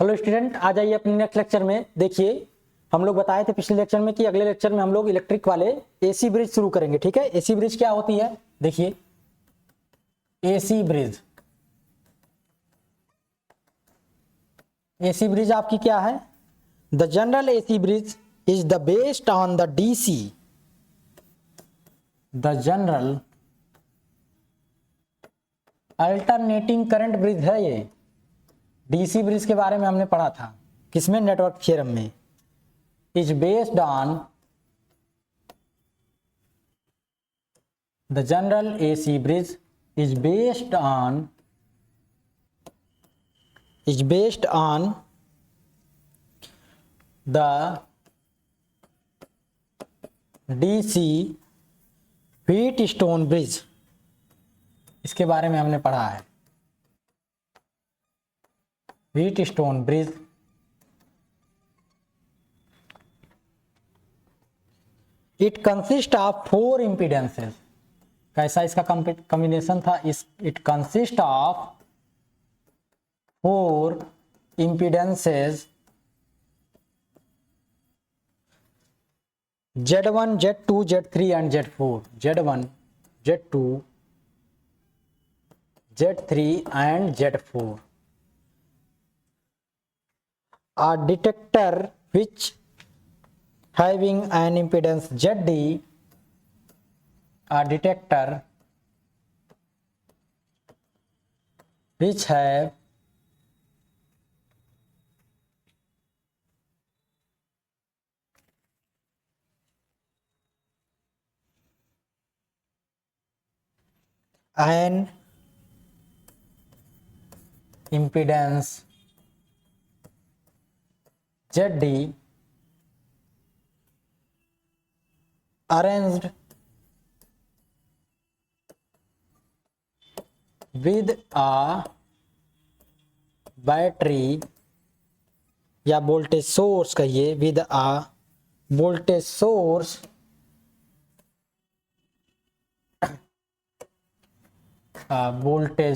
Hello student, आ जाइए अपने next lecture में। देखिए, हम लोग बताए थे पिछले लेक्चर में कि अगले लेक्चर में हम लोग इलेक्ट्रिक वाले एसी ब्रिज शुरू करेंगे। ठीक है, एसी ब्रिज क्या होती है? देखिए, एसी ब्रिज, एसी ब्रिज आपकी क्या है? The general AC bridge is the based on the DC, the general alternating current bridge है। ये डीसी ब्रिज के बारे में हमने पढ़ा था, किसमें? नेटवर्क थ्योरम में। Is based on the general AC bridge is based on the DC Wheatstone bridge. इसके बारे में हमने पढ़ा है, Wheatstone bridge. It consist of 4 impedances. कैसा इसका कॉम्बिनेशन था? It consist of 4 impedances Z1, Z2, Z3 and Z4. Z1, Z2, Z3 and Z4. A detector which having an impedance ZD, a detector which have an impedance ZD arranged with a battery या voltage source, कहिए with a voltage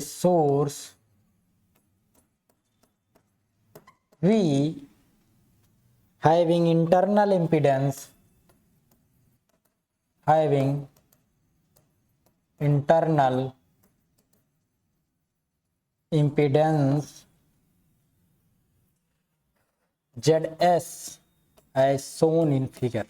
source V having internal impedance ZS as shown in figure.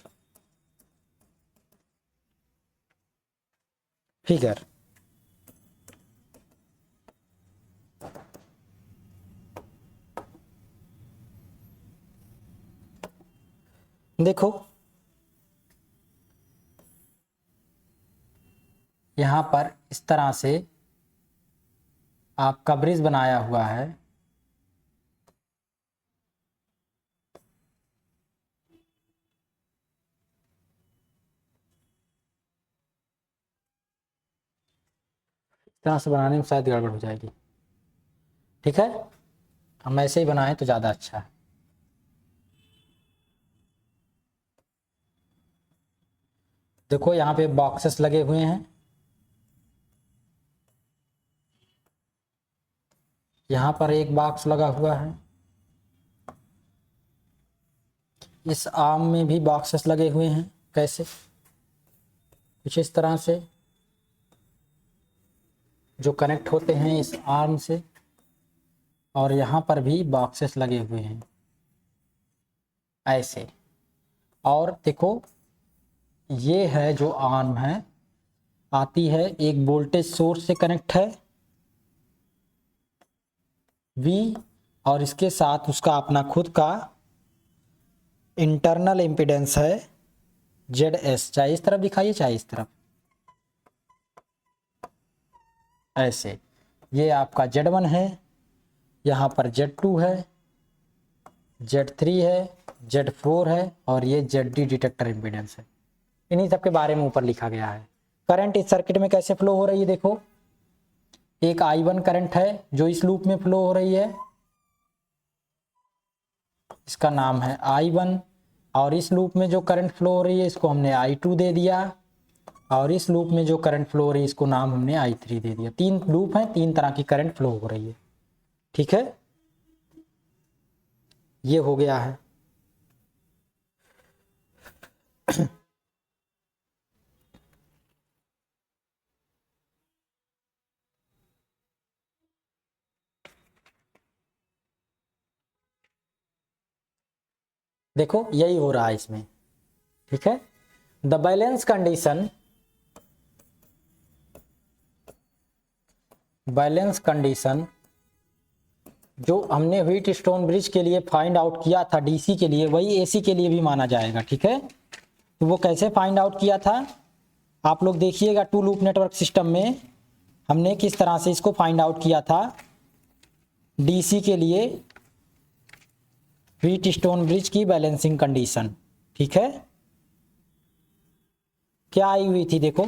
देखो, यहां पर इस तरह से आपका bridge बनाया हुआ है। इस तरह से बनाने में शायद गड़बड़ हो जाएगी। ठीक है, हम ऐसे ही बनाएं तो ज़्यादा अच्छा है। देखो, यहाँ पे बॉक्सेस लगे हुए हैं, यहाँ पर एक बॉक्स लगा हुआ है, इस आर्म में भी बॉक्सेस लगे हुए हैं। कैसे? कुछ इस तरह से, जो कनेक्ट होते हैं इस आर्म से, और यहाँ पर भी बॉक्सेस लगे हुए हैं ऐसे। और देखो, ये है जो आर्म है, आती है एक वोल्टेज सोर्स से कनेक्ट है V, और इसके साथ उसका अपना खुद का इंटरनल इम्पीडेंस है ZS। चाहे इस तरफ दिखाइए चाहे इस तरफ, ऐसे। ये आपका Z1 है, यहाँ पर Z2 है, Z3 है, Z4 है, और ये ZD डिटेक्टर इम्पीडेंस है। इन्हीं सब के बारे में ऊपर लिखा गया है। करंट इस सर्किट में कैसे फ्लो हो रही है? देखो, एक I1 करंट है जो इस लूप में फ्लो हो रही है, इसका नाम है I1। और इस लूप में जो करंट फ्लो हो रही है इसको हमने I2 दे दिया, और इस लूप में जो करंट फ्लो हो रही है इसको नाम हमने I3 दे दिया। 3 लूप हैं, 3 तरह की करंट फ्लो हो रही है। ठीक है, ये हो गया है। देखो यही हो रहा है इसमें, ठीक है। The balance condition, balance condition जो हमने व्हीट स्टोन ब्रिज के लिए फाइंड आउट किया था डीसी के लिए, वही एसी के लिए भी माना जाएगा, ठीक है। तो वो कैसे फाइंड आउट किया था आप लोग देखिएगा, टू लूप नेटवर्क सिस्टम में हमने किस तरह से इसको फाइंड आउट किया था डीसी के लिए व्हीट स्टोन ब्रिज की बैलेंसिंग कंडीशन, ठीक है। क्या आई हुई थी देखो,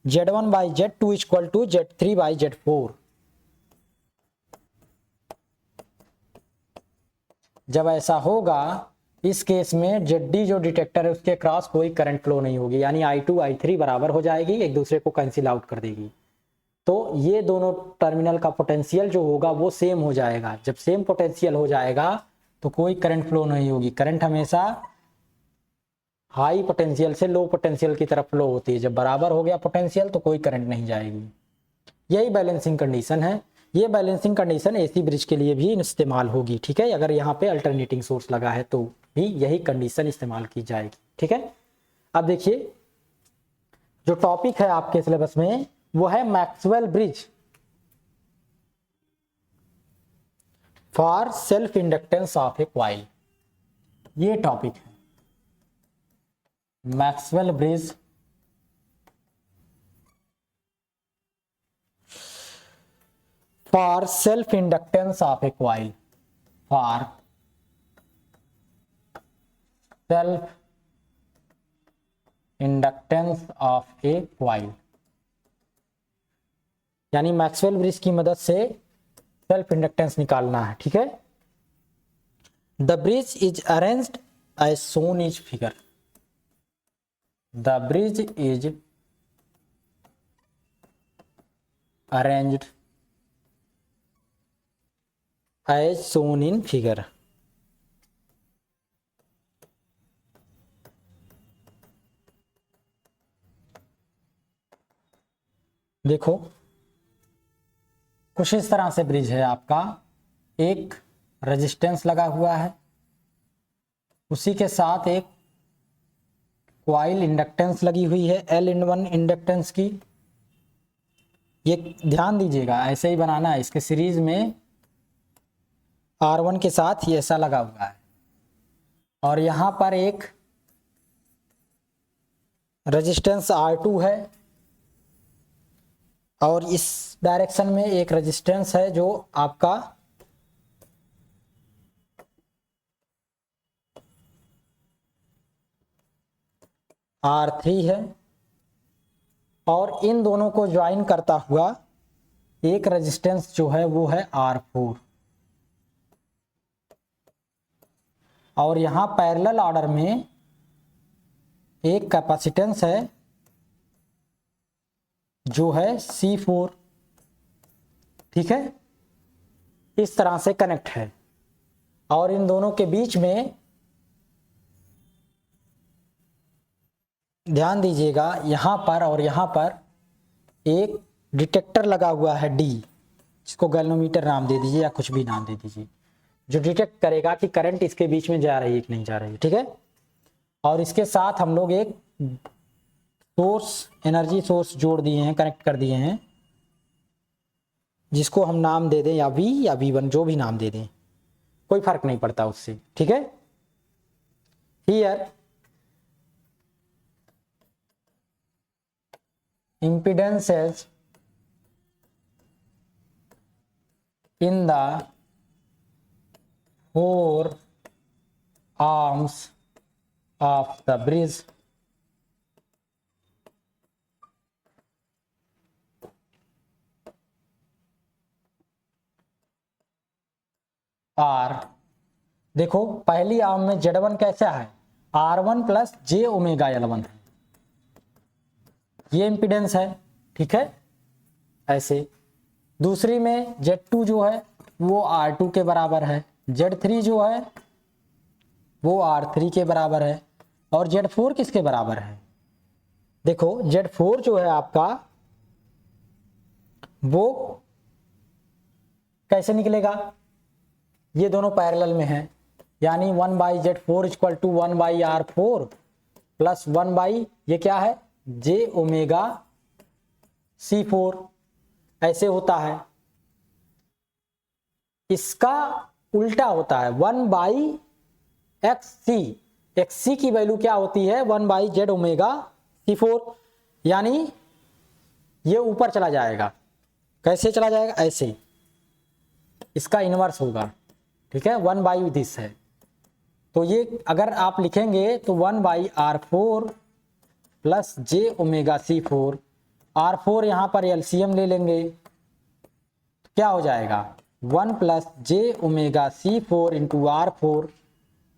Z1 by Z2 equal to Z3 by Z4। जब ऐसा होगा इस केस में ZD जो डिटेक्टर है उसके क्रॉस कोई करंट फ्लो नहीं होगी, यानी I2 I3 बराबर हो जाएगी, एक दूसरे को कैंसिल आउट कर देगी। तो ये दोनों टर्मिनल का पोटेंशियल जो होगा वो सेम हो जाएगा। जब सेम पोटेंशियल हो जाएगा तो कोई करंट फ्लो नहीं होगी। करंट हमेशा हाई पोटेंशियल से लो पोटेंशियल की तरफ फ्लो होती है। जब बराबर हो गया पोटेंशियल तो कोई करंट नहीं जाएगी। यही बैलेंसिंग कंडीशन है। ये बैलेंसिंग कंडीशन एसी ब्रिज के लिए भी इस्तेमाल होगी, ठीक है। अगर यहाँ पे अल्टरनेटिंग सोर्स लगा है तो भी यही कंडीशन इस्तेमाल की जाएगी, ठीक है। अब देखिए जो टॉपिक है आपके सिलेबस में वो है Maxwell bridge for self inductance of a coil. ये टॉपिक है Maxwell bridge for self inductance of a coil, for self inductance of a coil, यानी मैक्सवेल ब्रिज की मदद से सेल्फ इंडक्टेंस निकालना है, ठीक है। The bridge is arranged as shown is figure. The bridge is arranged as shown in figure. देखो कुछ इस तरह से ब्रिज है आपका, एक रेजिस्टेंस लगा हुआ है, उसी के साथ एक कॉइल इंडक्टेंस लगी हुई है L/1 इंडक्टेंस की। ये ध्यान दीजिएगा ऐसे ही बनाना है, इसके सीरीज में R1 के साथ ये ऐसा लगा हुआ है और यहाँ पर एक रेजिस्टेंस R2 है और इस डायरेक्शन में एक रेजिस्टेंस है जो आपका R3 है और इन दोनों को ज्वाइन करता हुआ एक रेजिस्टेंस जो है वो है R4 और यहाँ पैरेलल ऑर्डर में एक कैपेसिटेंस है जो है C4, ठीक है। इस तरह से कनेक्ट है और इन दोनों के बीच में ध्यान दीजिएगा यहाँ पर और यहाँ पर एक डिटेक्टर लगा हुआ है D, जिसको गैल्वेनोमीटर नाम दे दीजिए या कुछ भी नाम दे दीजिए, जो डिटेक्ट करेगा कि करंट इसके बीच में जा रही है कि नहीं जा रही है, ठीक है। और इसके साथ हम लोग एक सोर्स, एनर्जी सोर्स जोड़ दिए हैं, कनेक्ट कर दिए हैं, जिसको हम नाम दे दें या V या V1, जो भी नाम दे दें, कोई फर्क नहीं पड़ता उससे, ठीक है। Here impedances in the four arms of the bridge are, देखो पहली आर्म में Z1 कैसा है, R1 plus J omega L1 है, ये इंपीडेंस है, ठीक है। ऐसे दूसरी में Z2 जो है वो R2 के बराबर है, Z3 जो है वो R3 के बराबर है और Z4 किसके बराबर है? देखो Z4 जो है आपका वो कैसे निकलेगा, ये दोनों पैरेलल में है, यानी 1/Z4 equal to 1/R4 plus 1 ये क्या है J ओमेगा C4, ऐसे होता है। इसका उल्टा होता है 1/XC, XC की वैल्यू क्या होती है 1/Z ओमेगा C4, यानी ये ऊपर चला जाएगा। कैसे चला जाएगा? ऐसे, इसका इन्वर्स होगा, ठीक है, 1/दिस है। तो ये अगर आप लिखेंगे तो 1/R4 plus J omega C4, R4 यहाँ पर एलसीएम ले लेंगे, क्या हो जाएगा 1 plus J omega C4 into R4,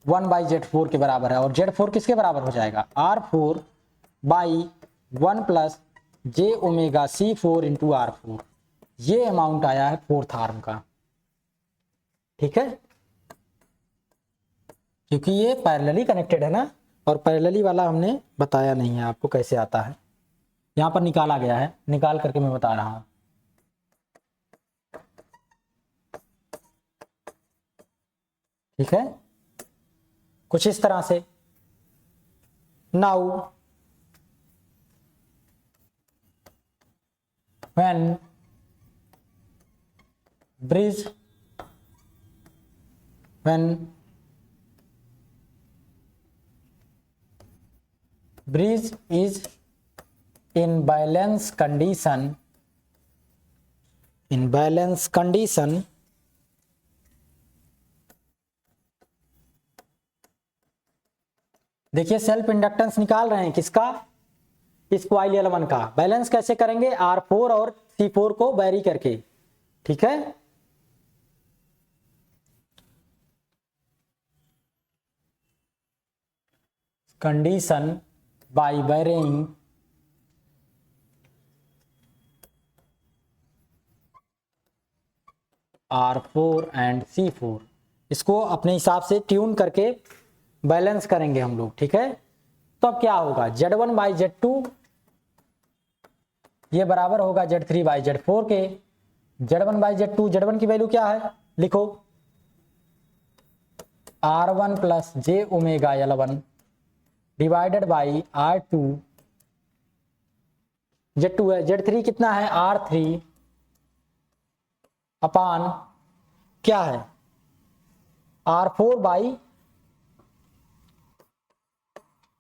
1/Z4 के बराबर है। और Z4 किसके बराबर हो जाएगा R4/1 plus J omega C4 into R4। ये अमाउंट आया है फोर्थ आर्म का, ठीक है, क्योंकि ये पैरेलली कनेक्टेड है ना, और पैरेलली वाला हमने बताया नहीं है आपको कैसे आता है, यहाँ पर निकाला गया है, निकाल करके मैं बता रहा हूं। ठीक है, कुछ इस तरह से। Now when bridge is in balance condition, देखिए सेल्फ इंडक्टेंस निकाल रहे हैं किसका, इस कॉइल L1 का। बैलेंस कैसे करेंगे? R4 और C4 को वेरी करके, ठीक है। Condition bye varying R4 and C4, इसको अपने हिसाब से ट्यून करके बैलेंस करेंगे हम लोग, ठीक है। तो अब क्या होगा, Z1/Z2 ये बराबर होगा Z3/Z4 के। Z1/Z2, Z1 की वैल्यू क्या है लिखो, R1 plus J omega L1 divided by R2, Z2 है, Z3 कितना है R3 अपान क्या है R4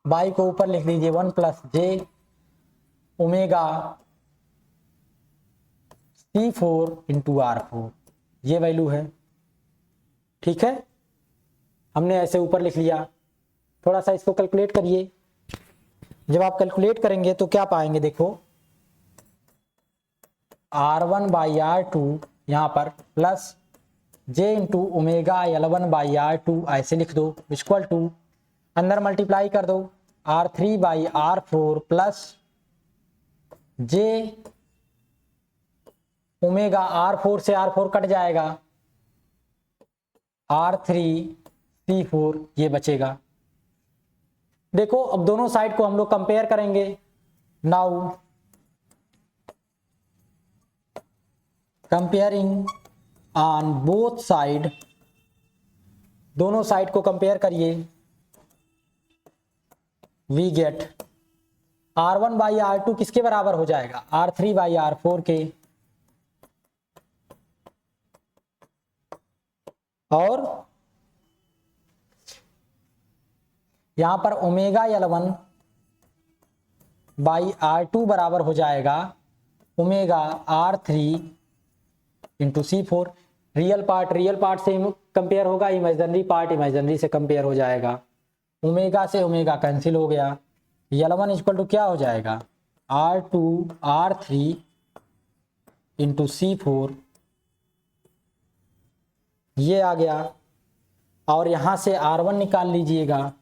बाई को ऊपर लिख दीजिए 1 plus J omega C4 into R4, ये वैल्यू है, ठीक है। हमने ऐसे ऊपर लिख लिया। थोड़ा सा इसको कैलकुलेट करिए, जब आप कैलकुलेट करेंगे तो क्या पाएंगे, देखो R1/R2 यहाँ पर plus J into omega L1/R2 ऐसे लिख दो, इक्वल टू अंदर मल्टीप्लाई कर दो R3/R4 plus J omega R4 से R4 कट जाएगा, R3C4 ये बचेगा। देखो अब दोनों साइड को हम लोग कंपेयर करेंगे। Now comparing on both side, दोनों साइड को कंपेयर करिए, वी गेट R1/R2 किसके बराबर हो जाएगा R3/R4 के, और यहां पर ओमेगा L1/R2 बराबर हो जाएगा omega R3 into C4। Real part से कंपेयर होगा, इमेजिनरी पार्ट इमेजिनरी से कंपेयर हो जाएगा। ओमेगा से ओमेगा कैंसिल हो गया, L1 इक्वल टू क्या हो जाएगा R2/R3 इंटू C4, ये आ गया। और यहां से R1 निकाल लीजिएगा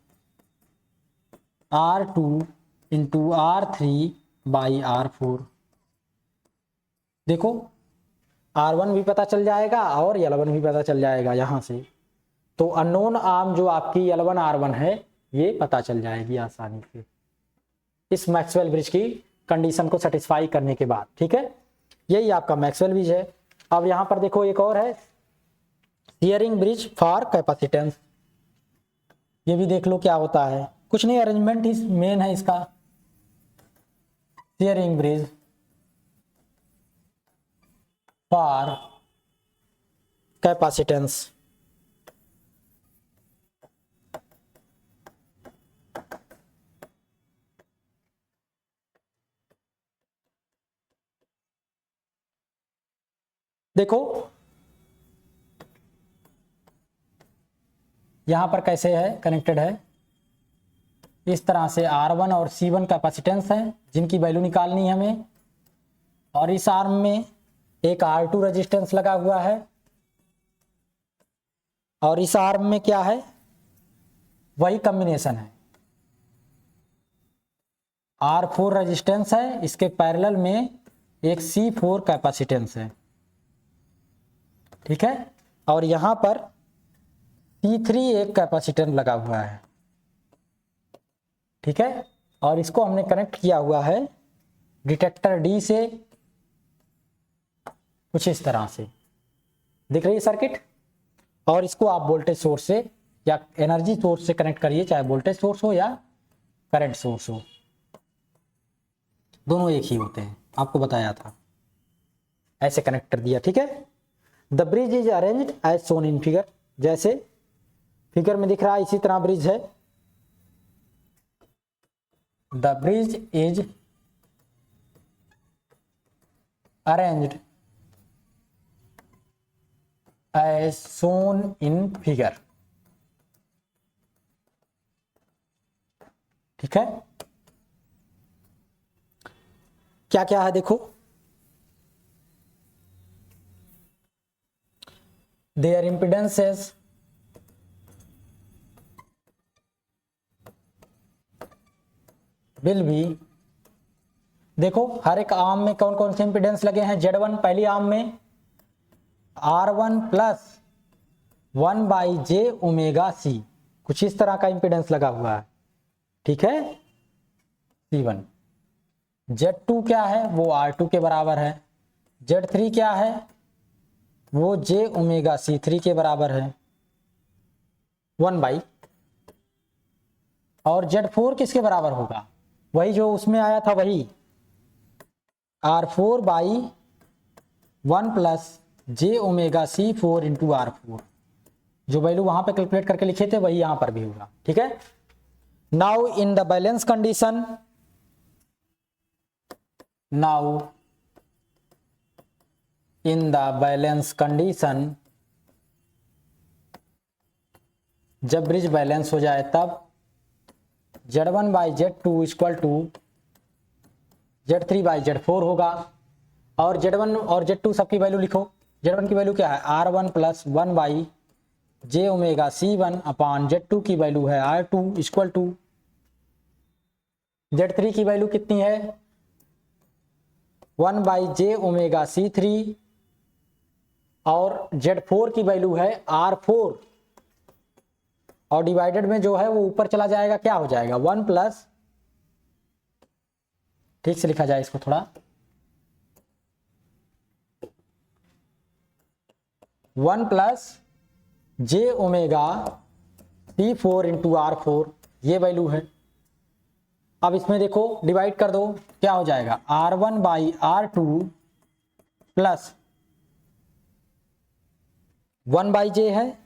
R2 इंटू R3/R4। देखो R1 भी पता चल जाएगा और L1 भी पता चल जाएगा यहाँ से, तो अननोन आर्म जो आपकी L1 R1 है ये पता चल जाएगी आसानी से इस मैक्सवेल ब्रिज की कंडीशन को सेटिस्फाई करने के बाद। ठीक है, यही आपका मैक्सवेल ब्रिज है। अब यहां पर देखो एक और है शियरिंग ब्रिज फॉर कैपेसिटेंस, ये भी देख लो क्या होता है। कुछ नहीं, अरेंजमेंट ही मेन है इसका। शियरिंग ब्रिज फॉर कैपेसिटेंस, देखो यहां पर कैसे है कनेक्टेड है, इस तरह से R1 और C1 कैपेसिटेंस है जिनकी वैल्यू निकालनी है हमें, और इस आर्म में एक R2 रेजिस्टेंस लगा हुआ है, और इस आर्म में क्या है, वही कॉम्बिनेशन है, R4 रेजिस्टेंस है, इसके पैरेलल में एक C4 कैपेसिटेंस है। ठीक है, और यहां पर C3 एक कैपेसिटेंस लगा हुआ है। ठीक है, और इसको हमने कनेक्ट किया हुआ है डिटेक्टर D से, कुछ इस तरह से दिख रही है सर्किट, और इसको आप वोल्टेज सोर्स से या एनर्जी सोर्स से कनेक्ट करिए, चाहे वोल्टेज सोर्स हो या करंट सोर्स हो, दोनों एक ही होते हैं, आपको बताया था, ऐसे कनेक्ट कर दिया। ठीक है, the bridge is arranged as shown in figure, जैसे फिगर में दिख रहा है इसी तरह ब्रिज है। The bridge is arranged as shown in figure. ठीक है, क्या क्या है देखो, देयर इम्पिडेंसेस विल बी, देखो हर एक आर्म में कौन कौन से इंपिडेंस लगे हैं। Z1 पहली आर्म में R1 plus 1/j omega C, कुछ इस तरह का इंपिडेंस लगा हुआ है। ठीक है, C1। Z2 क्या है, वो R2 के बराबर है। Z3 क्या है, वो j ओमेगा C3 के बराबर है 1/, और Z4 किसके बराबर होगा, वही जो उसमें आया था, वही R4/1 plus j omega C4 into R4, जो वैल्यू वहां पे कैलकुलेट करके लिखे थे वही यहां पर भी होगा। ठीक है, now in the balance condition, now in the balance condition, जब ब्रिज बैलेंस हो जाए तब Z1/Z2 इक्वल टू Z3/Z4 होगा, और Z1 और Z2 सबकी वैल्यू लिखो। Z1 की वैल्यू क्या है, R1 plus 1/j omega C1 अपान Z2 की वैल्यू है R2 इक्वल टू, Z3 की वैल्यू कितनी है 1/j ओमेगा C3, और Z4 की वैल्यू है R4, और डिवाइडेड में जो है वो ऊपर चला जाएगा, क्या हो जाएगा 1 प्लस, ठीक से लिखा जाए इसको थोड़ा, 1 plus j omega C4 into R4, ये वैल्यू है। अब इसमें देखो डिवाइड कर दो, क्या हो जाएगा R1/R2 प्लस 1/j है,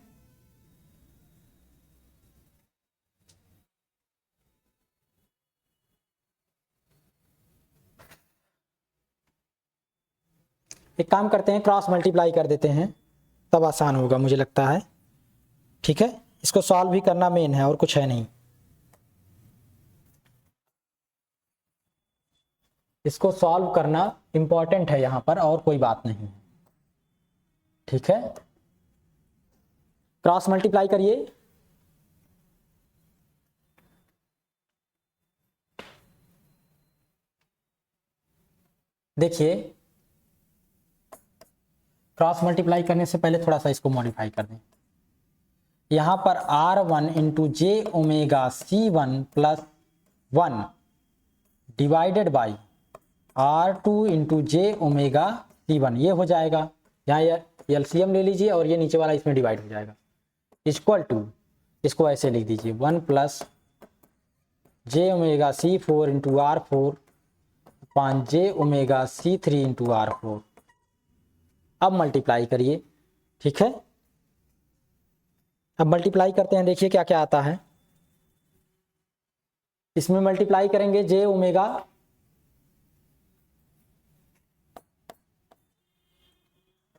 एक काम करते हैं क्रॉस मल्टीप्लाई कर देते हैं, तब आसान होगा मुझे लगता है। ठीक है, इसको सॉल्व भी करना मेन है और कुछ है नहीं, इसको सॉल्व करना इंपॉर्टेंट है यहां पर, और कोई बात नहीं। ठीक है, क्रॉस मल्टीप्लाई करिए, देखिए क्रॉस मल्टीप्लाई करने से पहले थोड़ा सा इसको मॉडिफाई कर दें। यहाँ पर R1 into J omega C1 plus 1 divided by R2 into J omega C1, ये हो जाएगा। यहाँ एलसीएम ले लीजिए और ये नीचे वाला इसमें डिवाइड हो जाएगा, इक्वल टू, इसको ऐसे लिख दीजिए 1 प्लस जे ओमेगा C4 इंटू R4 पान जे ओमेगा C3 इंटू R4। अब मल्टीप्लाई करिए, ठीक है। अब मल्टीप्लाई करते हैं, देखिए क्या क्या आता है। इसमें मल्टीप्लाई करेंगे जे ओमेगा,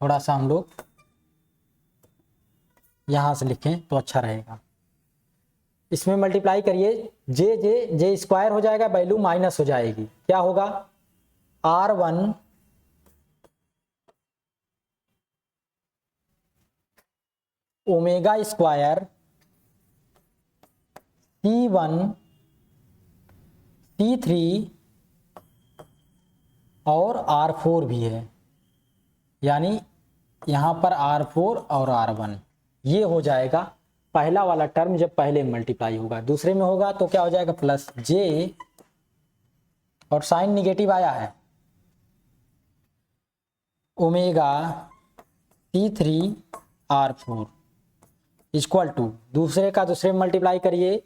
थोड़ा सा हम लोग यहां से लिखें तो अच्छा रहेगा। इसमें मल्टीप्लाई करिए, जे स्क्वायर हो जाएगा, वैल्यू माइनस हो जाएगी, क्या होगा R1 omega square C1 C3 और R4 भी है, यानी यहाँ पर R4 और R1, ये हो जाएगा पहला वाला टर्म जब पहले मल्टीप्लाई होगा। दूसरे में होगा तो क्या हो जाएगा प्लस जे, और साइन निगेटिव आया है, omega C3 R4 equal to, दूसरे का दूसरे में मल्टीप्लाई करिए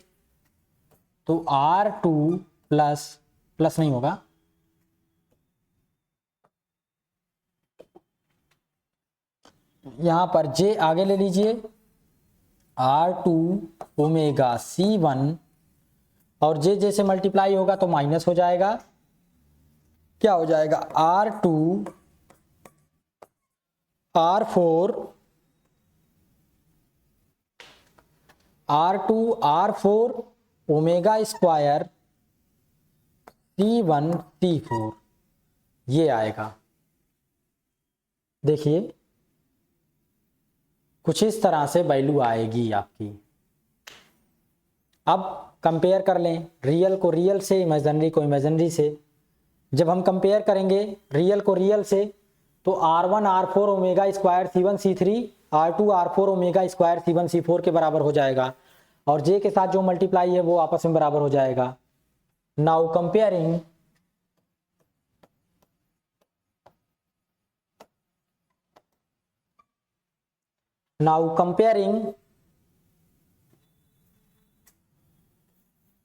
तो R2 प्लस, प्लस नहीं होगा, यहां पर जे आगे ले लीजिए, R2 ओमेगा C1, और जे से मल्टीप्लाई होगा तो माइनस हो जाएगा, क्या हो जाएगा R2 R4 omega square C1 C4, ये आएगा। देखिए कुछ इस तरह से वैल्यू आएगी आपकी। अब कंपेयर कर लें रियल को रियल से, इमेजिनरी को इमेजिनरी से। जब हम कंपेयर करेंगे रियल को रियल से तो R1 R4 omega square C1 C3 R2 R4 omega square C1 C4 के बराबर हो जाएगा, और जे के साथ जो मल्टीप्लाई है वो आपस में बराबर हो जाएगा। Now comparing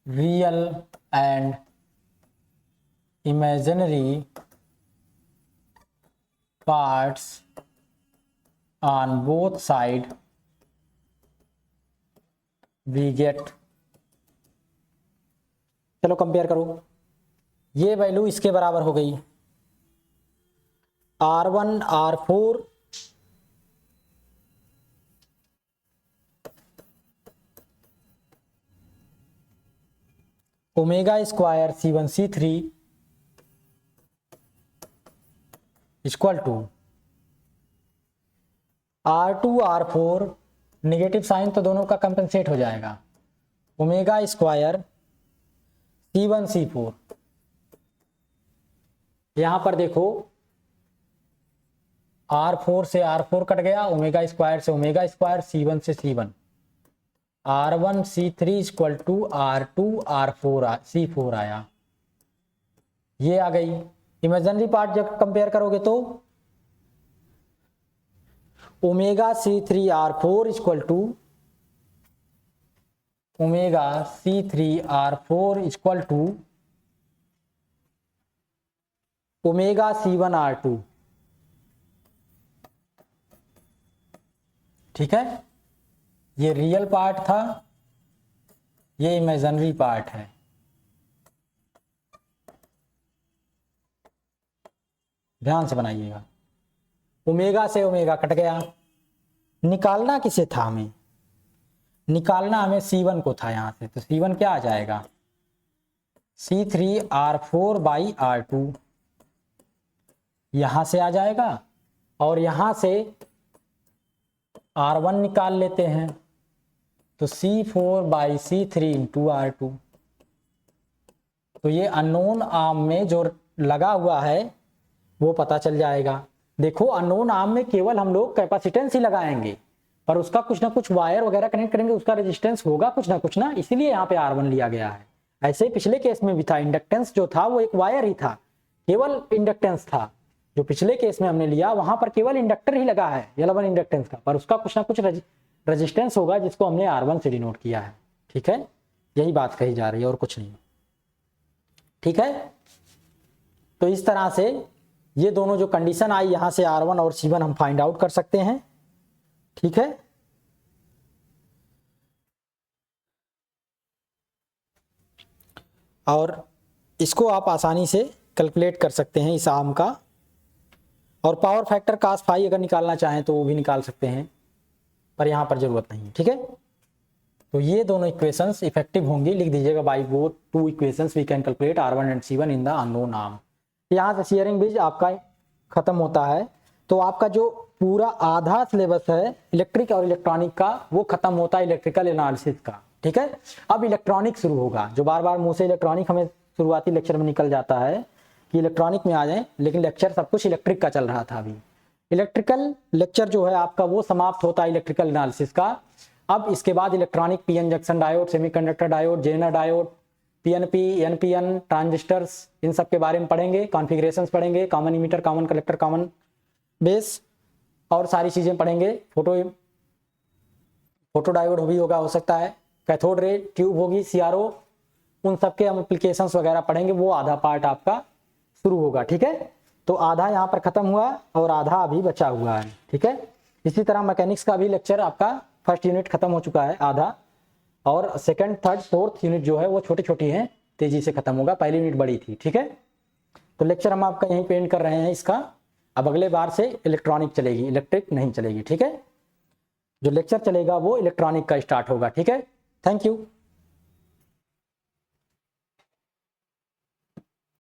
real and imaginary parts on both side we get, चलो कंपेयर करो, ये वैल्यू इसके बराबर हो गई R1 R4 omega square C1 C3 equal to R2 R4, negative sign तो दोनों का कंपेंसेट हो जाएगा, ओमेगा स्क्वायर C1 C4। यहां पर देखो R4 से R4 कट गया, ओमेगा स्क्वायर से ओमेगा स्क्वायर, C1 से C1, R1 C3 equal to R2 R4 C4 आया, ये आ गई। इमेजिनरी पार्ट जब कंपेयर करोगे तो omega C3 R4 equal to omega C3 R4 equal to omega C1 R2, ठीक है। ये रियल पार्ट था, ये इमेजिनरी पार्ट है। ध्यान से बनाइएगा, ओमेगा से ओमेगा कट गया, निकालना किसे था हमें, निकालना हमें C1 को था यहां से, तो C1 क्या आ जाएगा C3 R4 बाई R2, यहां से आ जाएगा, और यहां से R1 निकाल लेते हैं तो C4 by C3 into R2। तो ये अननोन आर्म में जो लगा हुआ है वो पता चल जाएगा। देखो अननोन आर्म में केवल हम लोग कैपेसिटेंस ही लगाएंगे, पर उसका कुछ ना कुछ वायर वगैरह कनेक्ट करेंगे, उसका रेजिस्टेंस होगा कुछ ना, इसीलिए यहाँ पे R1 लिया गया है। ऐसे ही पिछले केस में भी था, इंडक्टेंस जो था वो एक वायर ही था, केवल इंडक्टेंस था। जो पिछले केस में हमने लिया वहां पर केवल इंडक्टर ही लगा है L1 इंडक्टेंस का, पर उसका कुछ ना कुछ रेजिस्टेंस होगा जिसको हमने R1 से डिनोट किया है। ठीक है, यही बात कही जा रही है और कुछ नहीं। ठीक है, तो इस तरह से ये दोनों जो कंडीशन आई यहां से R1 और C1 हम फाइंड आउट कर सकते हैं। ठीक है, और इसको आप आसानी से कैलकुलेट कर सकते हैं इस आर्म का, और पावर फैक्टर cos फाई अगर निकालना चाहें तो वो भी निकाल सकते हैं, पर यहाँ पर जरूरत नहीं है। ठीक है, तो ये दोनों इक्वेशंस इफेक्टिव होंगी, लिख दीजिएगा by both two equations we can calculate R1 and C1 in the unknown arm. यहाँ से शेयरिंग ब्रिज आपका खत्म होता है, तो आपका जो पूरा आधा सिलेबस है इलेक्ट्रिक और इलेक्ट्रॉनिक का वो खत्म होता है इलेक्ट्रिकल एनालिसिस का। ठीक है, अब इलेक्ट्रॉनिक शुरू होगा, जो बार बार मुंह से इलेक्ट्रॉनिक हमें शुरुआती लेक्चर में निकल जाता है कि इलेक्ट्रॉनिक में आ जाए, लेकिन लेक्चर सब कुछ इलेक्ट्रिक का चल रहा था। अभी इलेक्ट्रिकल लेक्चर जो है आपका वो समाप्त होता है इलेक्ट्रिकल एनालिसिस का। अब इसके बाद electronic PN junction diode, semiconductor diode, zener diode, PNP, NPN, transistors, इन सब के बारे में पढ़ेंगे, कॉन्फ़िगरेशंस पढ़ेंगे, common emitter, common collector, common base और सारी चीज़ें पढ़ेंगे। फोटो डायोड भी होगा, हो सकता है कैथोड रे ट्यूब होगी, सीआरओ, उन सब के हम एप्लीकेशंस वगैरह पढ़ेंगे। वो आधा पार्ट आपका शुरू होगा। ठीक है, तो आधा यहाँ पर खत्म हुआ और आधा अभी बचा हुआ है। ठीक है, इसी तरह मैकेनिक्स का भी लेक्चर आपका फर्स्ट यूनिट खत्म हो चुका है आधा, और सेकंड, थर्ड, फोर्थ यूनिट जो है वो छोटी छोटी हैं, तेजी से खत्म होगा, पहली यूनिट बड़ी थी। ठीक है, तो लेक्चर हम आपका यहीं पे एंड कर रहे हैं इसका। अब अगले बार से इलेक्ट्रॉनिक चलेगी, इलेक्ट्रिक नहीं चलेगी। ठीक है, जो लेक्चर चलेगा वो इलेक्ट्रॉनिक का स्टार्ट होगा। ठीक है, थैंक यू।